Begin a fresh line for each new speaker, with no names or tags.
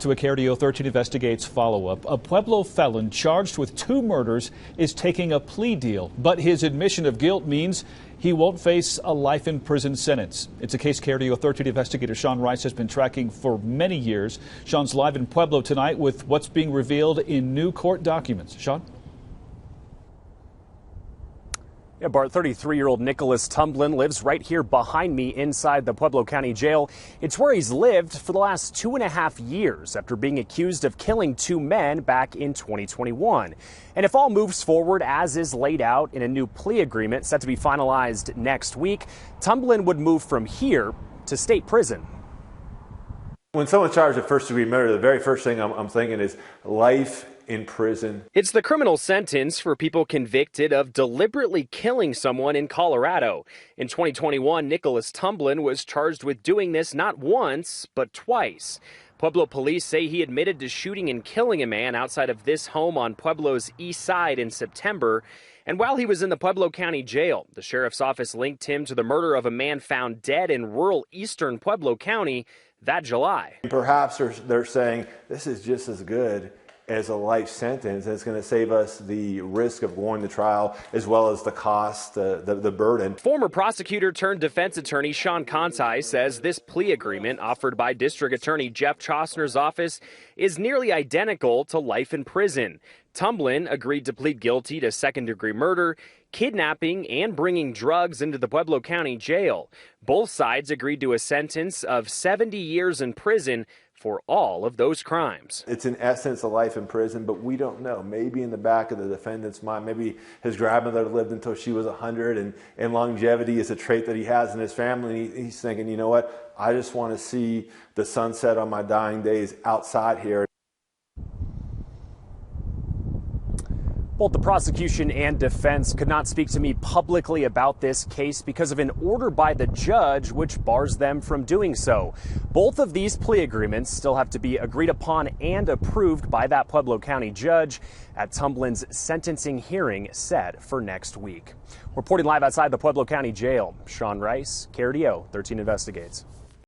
To a KRDO 13 Investigates follow-up. A Pueblo felon charged with 2 murders is taking a plea deal, but his admission of guilt means he won't face a life in prison sentence. It's a case KRDO 13 investigator Sean Rice has been tracking for many years. Sean's live in Pueblo tonight with what's being revealed in new court documents. Sean?
Yeah, Bart, 33-year-old Nicholas Tumblin lives right here behind me inside the Pueblo County Jail. It's where he's lived for the last 2.5 years after being accused of killing 2 men back in 2021. And if all moves forward as is laid out in a new plea agreement set to be finalized next week, Tumblin would move from here to state prison.
When someone's charged with first-degree murder, the very first thing I'm thinking is life in prison.
It's the criminal sentence for people convicted of deliberately killing someone in Colorado. In 2021, Nicholas Tumblin was charged with doing this not once, but twice. Pueblo police say he admitted to shooting and killing a man outside of this home on Pueblo's east side in September. And while he was in the Pueblo County Jail, the sheriff's office linked him to the murder of a man found dead in rural eastern Pueblo County that July.
Perhaps they're saying this is just as good as a life sentence, and it's going to save us the risk of going to trial as well as the cost, the burden.
Former prosecutor turned defense attorney Sean Conti says this plea agreement offered by District Attorney Jeff Chostner's office is nearly identical to life in prison. Tumblin agreed to plead guilty to second-degree murder, kidnapping, and bringing drugs into the Pueblo County Jail. Both sides agreed to a sentence of 70 years in prison for all of those crimes.
It's in essence a life in prison, but we don't know. Maybe in the back of the defendant's mind, maybe his grandmother lived until she was 100, and longevity is a trait that he has in his family. And he's thinking, you know what, I just want to see the sunset on my dying days outside here.
Both the prosecution and defense could not speak to me publicly about this case because of an order by the judge which bars them from doing so. Both of these plea agreements still have to be agreed upon and approved by that Pueblo County judge at Tumblin's sentencing hearing set for next week. Reporting live outside the Pueblo County Jail, Sean Rice, KRDO 13 Investigates.